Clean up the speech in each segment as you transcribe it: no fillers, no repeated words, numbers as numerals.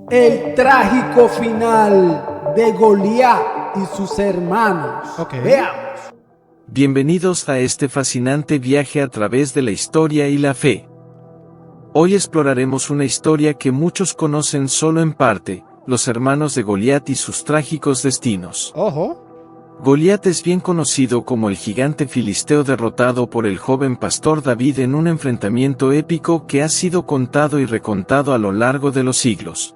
El trágico final de Goliat y sus hermanos. Veamos. Bienvenidos a este fascinante viaje a través de la historia y la fe. Hoy exploraremos una historia que muchos conocen solo en parte, los hermanos de Goliat y sus trágicos destinos. Goliat es bien conocido como el gigante filisteo derrotado por el joven pastor David en un enfrentamiento épico que ha sido contado y recontado a lo largo de los siglos.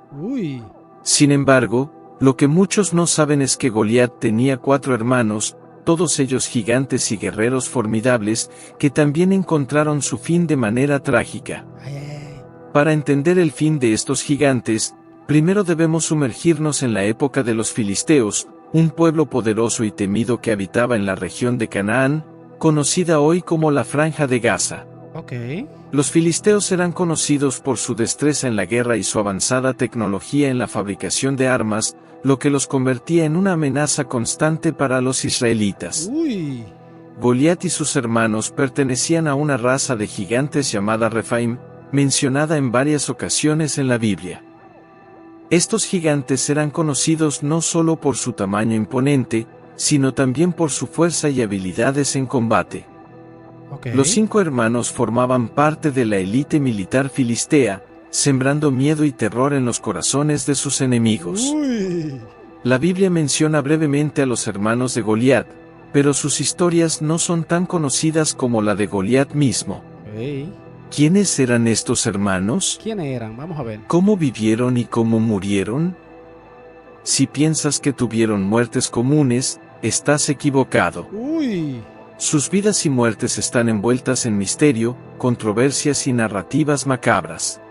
Sin embargo, lo que muchos no saben es que Goliat tenía 4 hermanos, todos ellos gigantes y guerreros formidables, que también encontraron su fin de manera trágica. Para entender el fin de estos gigantes, primero debemos sumergirnos en la época de los filisteos, un pueblo poderoso y temido que habitaba en la región de Canaán, conocida hoy como la Franja de Gaza. Los filisteos eran conocidos por su destreza en la guerra y su avanzada tecnología en la fabricación de armas, lo que los convertía en una amenaza constante para los israelitas. Goliat y sus hermanos pertenecían a una raza de gigantes llamada Refaim, mencionada en varias ocasiones en la Biblia. Estos gigantes eran conocidos no solo por su tamaño imponente, sino también por su fuerza y habilidades en combate. Los 5 hermanos formaban parte de la élite militar filistea, sembrando miedo y terror en los corazones de sus enemigos. La Biblia menciona brevemente a los hermanos de Goliat, pero sus historias no son tan conocidas como la de Goliat mismo. ¿Quiénes eran estos hermanos? ¿Quiénes eran? Vamos a ver. ¿Cómo vivieron y cómo murieron? Si piensas que tuvieron muertes comunes, estás equivocado. Sus vidas y muertes están envueltas en misterio, controversias y narrativas macabras.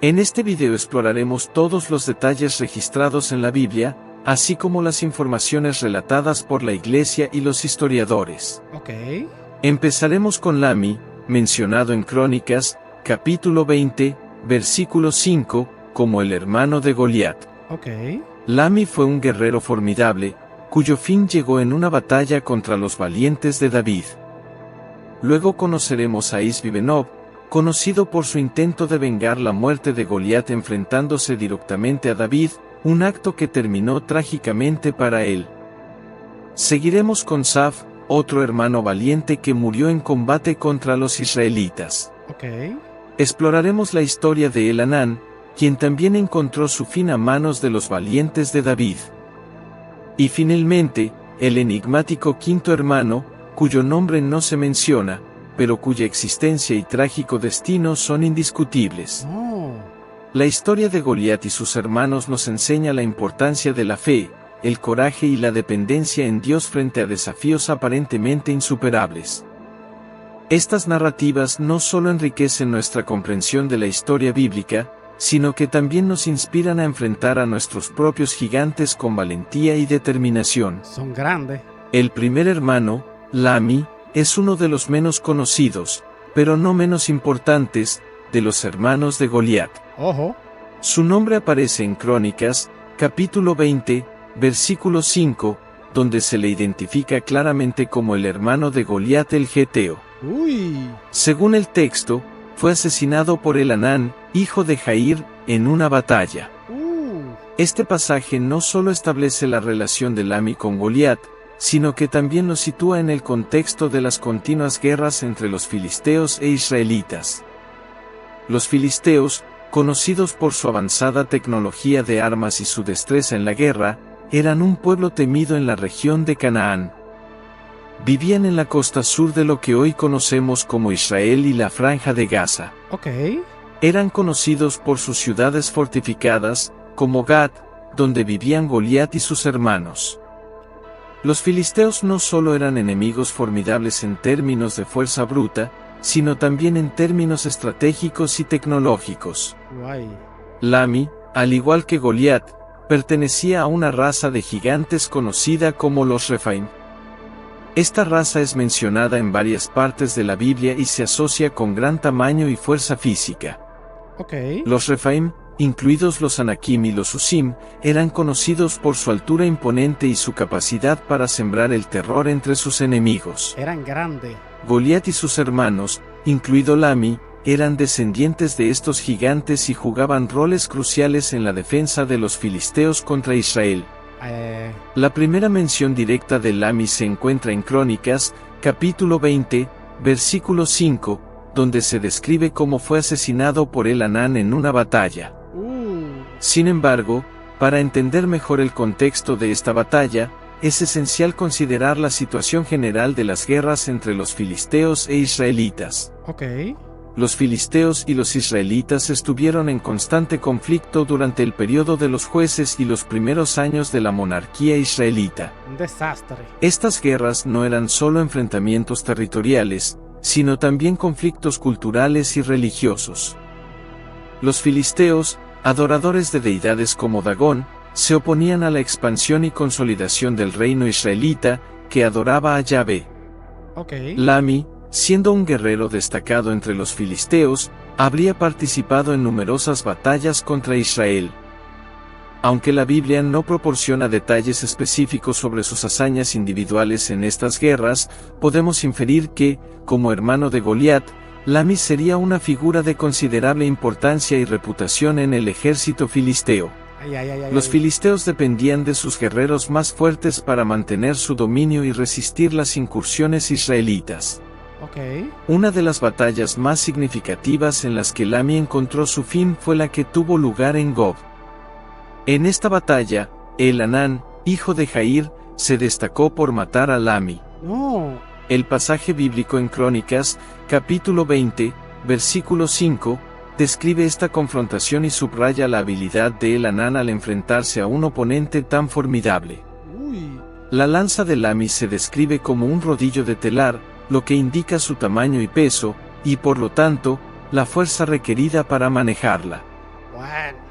En este video exploraremos todos los detalles registrados en la Biblia, así como las informaciones relatadas por la Iglesia y los historiadores. Empezaremos con Lami, mencionado en Crónicas, capítulo 20, versículo 5, como el hermano de Goliat. Lami fue un guerrero formidable, cuyo fin llegó en una batalla contra los valientes de David. Luego conoceremos a Isbi-Benob, conocido por su intento de vengar la muerte de Goliat enfrentándose directamente a David, un acto que terminó trágicamente para él. Seguiremos con Saf, otro hermano valiente que murió en combate contra los israelitas. Exploraremos la historia de Elhanán, quien también encontró su fin a manos de los valientes de David. Y finalmente, el enigmático 5º hermano, cuyo nombre no se menciona, pero cuya existencia y trágico destino son indiscutibles. La historia de Goliat y sus hermanos nos enseña la importancia de la fe, el coraje y la dependencia en Dios frente a desafíos aparentemente insuperables. Estas narrativas no solo enriquecen nuestra comprensión de la historia bíblica, sino que también nos inspiran a enfrentar a nuestros propios gigantes con valentía y determinación. Son grandes. El primer hermano, Lami, es uno de los menos conocidos, pero no menos importantes, de los hermanos de Goliat. Su nombre aparece en Crónicas, capítulo 20, versículo 5, donde se le identifica claramente como el hermano de Goliat el Geteo. Según el texto, fue asesinado por Elhanán, hijo de Jair, en una batalla. Este pasaje no solo establece la relación de Lami con Goliat, sino que también lo sitúa en el contexto de las continuas guerras entre los filisteos e israelitas. Los filisteos, conocidos por su avanzada tecnología de armas y su destreza en la guerra, eran un pueblo temido en la región de Canaán. Vivían en la costa sur de lo que hoy conocemos como Israel y la Franja de Gaza. Eran conocidos por sus ciudades fortificadas, como Gat, donde vivían Goliat y sus hermanos. Los filisteos no solo eran enemigos formidables en términos de fuerza bruta, sino también en términos estratégicos y tecnológicos. Lami, al igual que Goliat, pertenecía a una raza de gigantes conocida como los Refaim. Esta raza es mencionada en varias partes de la Biblia y se asocia con gran tamaño y fuerza física. Los Refaim, incluidos los Anakim y los Usim, eran conocidos por su altura imponente y su capacidad para sembrar el terror entre sus enemigos. Eran grandes. Goliat y sus hermanos, incluido Lami, eran descendientes de estos gigantes y jugaban roles cruciales en la defensa de los filisteos contra Israel. La primera mención directa de Lami se encuentra en Crónicas, capítulo 20, versículo 5, donde se describe cómo fue asesinado por Elhanán en una batalla. Sin embargo, para entender mejor el contexto de esta batalla, es esencial considerar la situación general de las guerras entre los filisteos e israelitas. Los filisteos y los israelitas estuvieron en constante conflicto durante el periodo de los jueces y los primeros años de la monarquía israelita. Un desastre. Estas guerras no eran solo enfrentamientos territoriales, sino también conflictos culturales y religiosos. Los filisteos, adoradores de deidades como Dagón, se oponían a la expansión y consolidación del reino israelita, que adoraba a Yahvé. Lami, siendo un guerrero destacado entre los filisteos, habría participado en numerosas batallas contra Israel. Aunque la Biblia no proporciona detalles específicos sobre sus hazañas individuales en estas guerras, podemos inferir que, como hermano de Goliat, Lami sería una figura de considerable importancia y reputación en el ejército filisteo. Los filisteos dependían de sus guerreros más fuertes para mantener su dominio y resistir las incursiones israelitas. Una de las batallas más significativas en las que Lami encontró su fin fue la que tuvo lugar en Gob. En esta batalla, Elhanán, hijo de Jair, se destacó por matar a Lami. El pasaje bíblico en Crónicas, capítulo 20, versículo 5, describe esta confrontación y subraya la habilidad de Elhanán al enfrentarse a un oponente tan formidable. La lanza de Lami se describe como un rodillo de telar, lo que indica su tamaño y peso, y por lo tanto, la fuerza requerida para manejarla.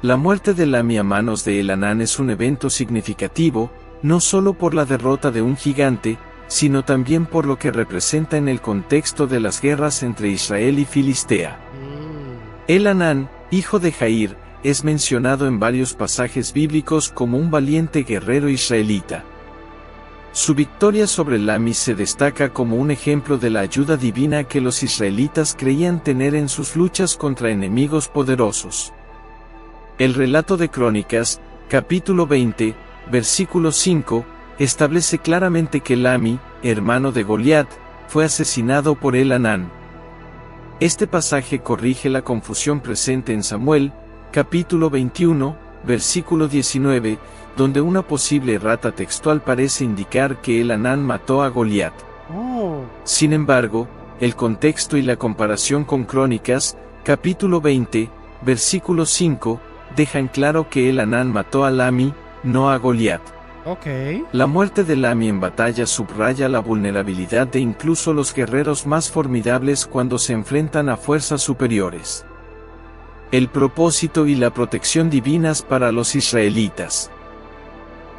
La muerte de Lami a manos de Elhanán es un evento significativo, no solo por la derrota de un gigante, sino también por lo que representa en el contexto de las guerras entre Israel y Filistea. Elhanán, hijo de Jair, es mencionado en varios pasajes bíblicos como un valiente guerrero israelita. Su victoria sobre Lami se destaca como un ejemplo de la ayuda divina que los israelitas creían tener en sus luchas contra enemigos poderosos. El relato de Crónicas, capítulo 20, versículo 5, establece claramente que Lami, hermano de Goliat, fue asesinado por Elhanán. Este pasaje corrige la confusión presente en Samuel, capítulo 21, versículo 19, donde una posible errata textual parece indicar que Elhanán mató a Goliat. Sin embargo, el contexto y la comparación con Crónicas, capítulo 20, versículo 5, dejan claro que Elhanán mató a Lami, no a Goliat. La muerte de Lami en batalla subraya la vulnerabilidad de incluso los guerreros más formidables cuando se enfrentan a fuerzas superiores. El propósito y la protección divinas para los israelitas.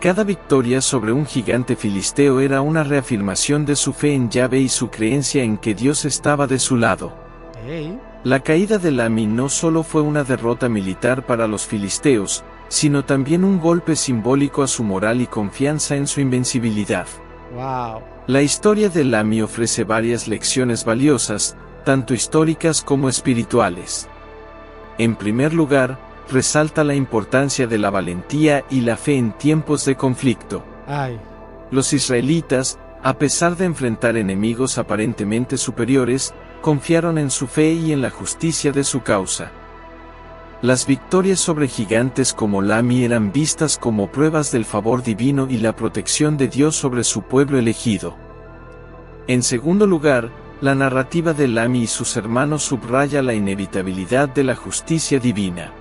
Cada victoria sobre un gigante filisteo era una reafirmación de su fe en Yahvé y su creencia en que Dios estaba de su lado. La caída de Lami no solo fue una derrota militar para los filisteos, sino también un golpe simbólico a su moral y confianza en su invencibilidad. La historia de Lami ofrece varias lecciones valiosas, tanto históricas como espirituales. En primer lugar, resalta la importancia de la valentía y la fe en tiempos de conflicto. Los israelitas, a pesar de enfrentar enemigos aparentemente superiores, confiaron en su fe y en la justicia de su causa. Las victorias sobre gigantes como Lami eran vistas como pruebas del favor divino y la protección de Dios sobre su pueblo elegido. En segundo lugar, la narrativa de Lami y sus hermanos subraya la inevitabilidad de la justicia divina.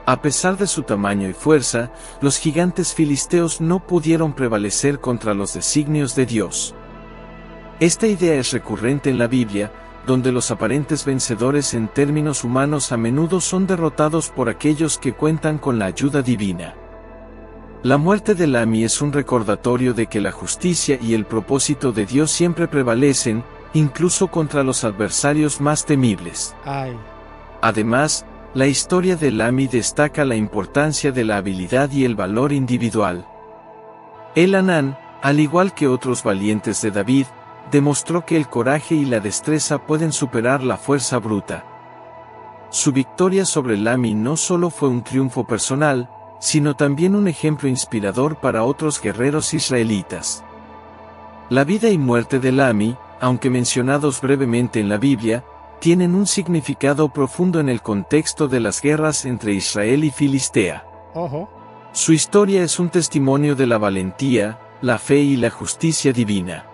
A pesar de su tamaño y fuerza, los gigantes filisteos no pudieron prevalecer contra los designios de Dios. Esta idea es recurrente en la Biblia, donde los aparentes vencedores en términos humanos a menudo son derrotados por aquellos que cuentan con la ayuda divina. La muerte de Lami es un recordatorio de que la justicia y el propósito de Dios siempre prevalecen, incluso contra los adversarios más temibles. Además, la historia de Lami destaca la importancia de la habilidad y el valor individual. Elhanán, al igual que otros valientes de David, demostró que el coraje y la destreza pueden superar la fuerza bruta. Su victoria sobre Lami no solo fue un triunfo personal, sino también un ejemplo inspirador para otros guerreros israelitas. La vida y muerte de Lami, aunque mencionados brevemente en la Biblia, tienen un significado profundo en el contexto de las guerras entre Israel y Filistea. Ojo. Su historia es un testimonio de la valentía, la fe y la justicia divina.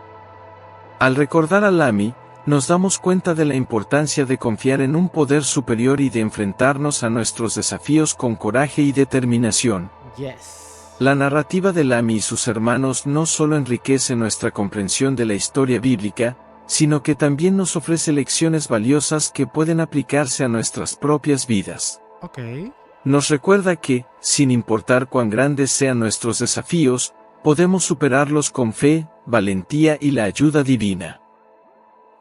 Al recordar a Lami, nos damos cuenta de la importancia de confiar en un poder superior y de enfrentarnos a nuestros desafíos con coraje y determinación. Yes. La narrativa de Lami y sus hermanos no solo enriquece nuestra comprensión de la historia bíblica, sino que también nos ofrece lecciones valiosas que pueden aplicarse a nuestras propias vidas. Ok. Nos recuerda que, sin importar cuán grandes sean nuestros desafíos, podemos superarlos con fe, valentía y la ayuda divina.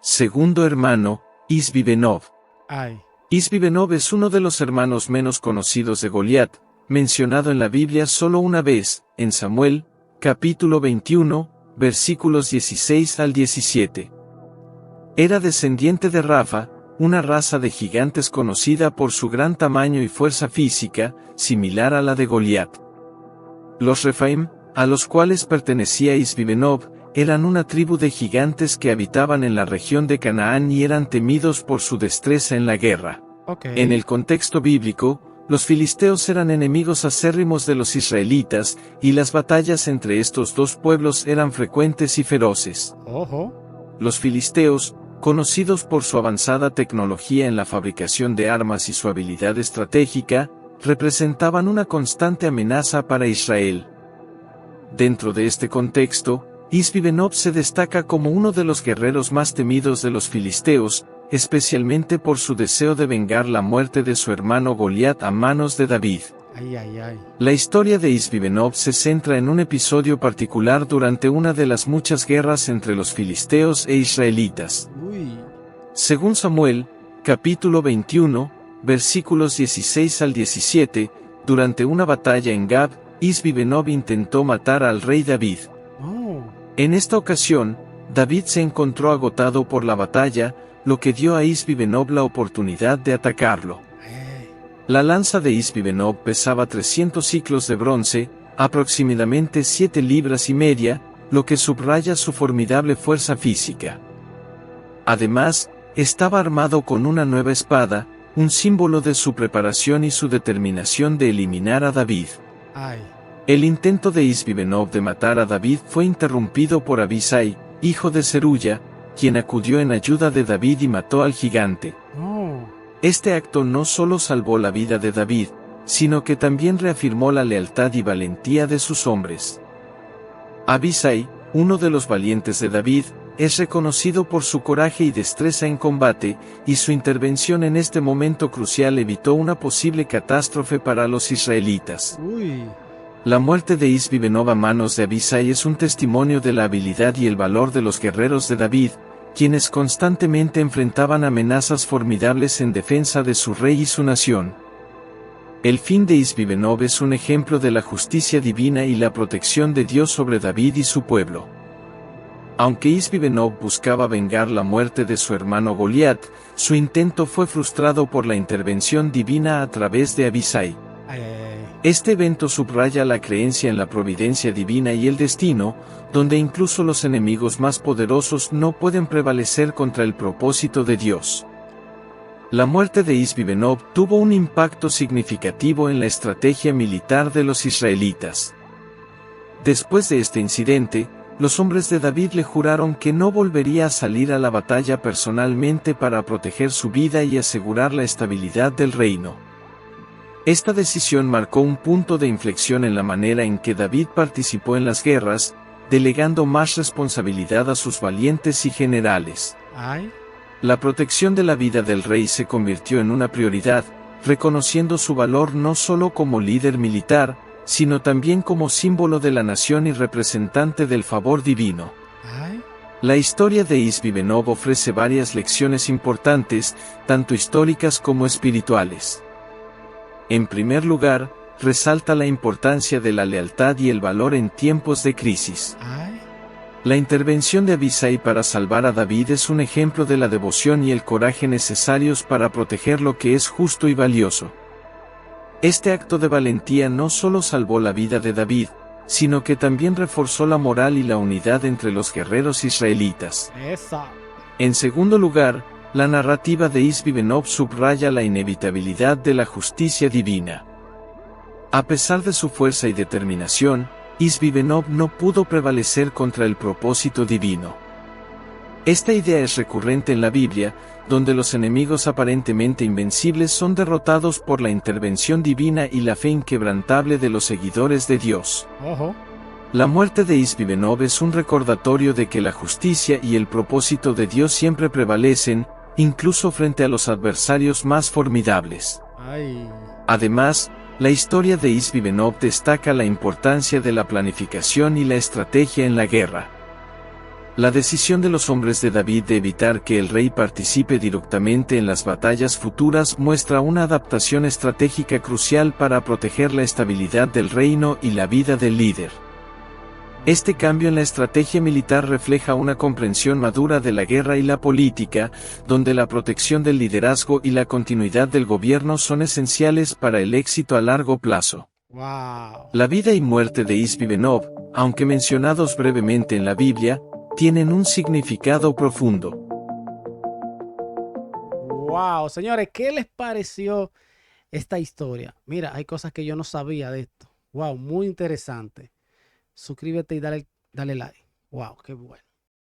Segundo hermano, Isbi-Benob. Ay. Isbi-Benob es uno de los hermanos menos conocidos de Goliat, mencionado en la Biblia solo una vez, en Samuel, capítulo 21, versículos 16 al 17. Era descendiente de Rafa, una raza de gigantes conocida por su gran tamaño y fuerza física, similar a la de Goliat. Los Refaim, a los cuales pertenecía Isbi-Benob, eran una tribu de gigantes que habitaban en la región de Canaán y eran temidos por su destreza en la guerra. Ok. En el contexto bíblico, los filisteos eran enemigos acérrimos de los israelitas, y las batallas entre estos dos pueblos eran frecuentes y feroces. Ojo. Los filisteos, conocidos por su avanzada tecnología en la fabricación de armas y su habilidad estratégica, representaban una constante amenaza para Israel. Dentro de este contexto, Isbi-Benob se destaca como uno de los guerreros más temidos de los filisteos, especialmente por su deseo de vengar la muerte de su hermano Goliat a manos de David. Ay, ay, ay. La historia de Isbi-Benob se centra en un episodio particular durante una de las muchas guerras entre los filisteos e israelitas. Uy. Según Samuel, capítulo 21, versículos 16 al 17, durante una batalla en Gab, Isbi-Benob intentó matar al rey David. No. En esta ocasión, David se encontró agotado por la batalla, lo que dio a Isbi-Benob la oportunidad de atacarlo. Ay. La lanza de Isbi-Benob pesaba 300 siclos de bronce, aproximadamente 7 libras y media, lo que subraya su formidable fuerza física. Además, estaba armado con una nueva espada, un símbolo de su preparación y su determinación de eliminar a David. Ay. El intento de Isbi-Benob de matar a David fue interrumpido por Abisai, hijo de Zeruya, quien acudió en ayuda de David y mató al gigante. No. Este acto no solo salvó la vida de David, sino que también reafirmó la lealtad y valentía de sus hombres. Abisai, uno de los valientes de David, es reconocido por su coraje y destreza en combate, y su intervención en este momento crucial evitó una posible catástrofe para los israelitas. Uy. La muerte de Isbi-Benob a manos de Abisai es un testimonio de la habilidad y el valor de los guerreros de David, quienes constantemente enfrentaban amenazas formidables en defensa de su rey y su nación. El fin de Isbi-Benob es un ejemplo de la justicia divina y la protección de Dios sobre David y su pueblo. Aunque Isbi-Benob buscaba vengar la muerte de su hermano Goliat, su intento fue frustrado por la intervención divina a través de Abisai. Ay, ay, ay. Este evento subraya la creencia en la providencia divina y el destino, donde incluso los enemigos más poderosos no pueden prevalecer contra el propósito de Dios. La muerte de Isbi-Benob tuvo un impacto significativo en la estrategia militar de los israelitas. Después de este incidente, los hombres de David le juraron que no volvería a salir a la batalla personalmente para proteger su vida y asegurar la estabilidad del reino. Esta decisión marcó un punto de inflexión en la manera en que David participó en las guerras, delegando más responsabilidad a sus valientes y generales. Ay. La protección de la vida del rey se convirtió en una prioridad, reconociendo su valor no solo como líder militar, sino también como símbolo de la nación y representante del favor divino. Ay. La historia de Isbi-Benob ofrece varias lecciones importantes, tanto históricas como espirituales. En primer lugar, resalta la importancia de la lealtad y el valor en tiempos de crisis. Ay. La intervención de Abisai para salvar a David es un ejemplo de la devoción y el coraje necesarios para proteger lo que es justo y valioso. Este acto de valentía no solo salvó la vida de David, sino que también reforzó la moral y la unidad entre los guerreros israelitas. Esa. En segundo lugar, la narrativa de Isbi Benob subraya la inevitabilidad de la justicia divina. A pesar de su fuerza y determinación, Isbi Benob no pudo prevalecer contra el propósito divino. Esta idea es recurrente en la Biblia, donde los enemigos aparentemente invencibles son derrotados por la intervención divina y la fe inquebrantable de los seguidores de Dios. Ojo. La muerte de Isbi Benob es un recordatorio de que la justicia y el propósito de Dios siempre prevalecen, incluso frente a los adversarios más formidables. Ay. Además, la historia de Isbi Benob destaca la importancia de la planificación y la estrategia en la guerra. La decisión de los hombres de David de evitar que el rey participe directamente en las batallas futuras muestra una adaptación estratégica crucial para proteger la estabilidad del reino y la vida del líder. Este cambio en la estrategia militar refleja una comprensión madura de la guerra y la política, donde la protección del liderazgo y la continuidad del gobierno son esenciales para el éxito a largo plazo. Wow. La vida y muerte de Isbi Benob, aunque mencionados brevemente en la Biblia, tienen un significado profundo. Wow. Señores, ¿qué les pareció esta historia? Mira, hay cosas que yo no sabía de esto. Wow, muy interesante. Suscríbete y dale like. Wow, qué bueno.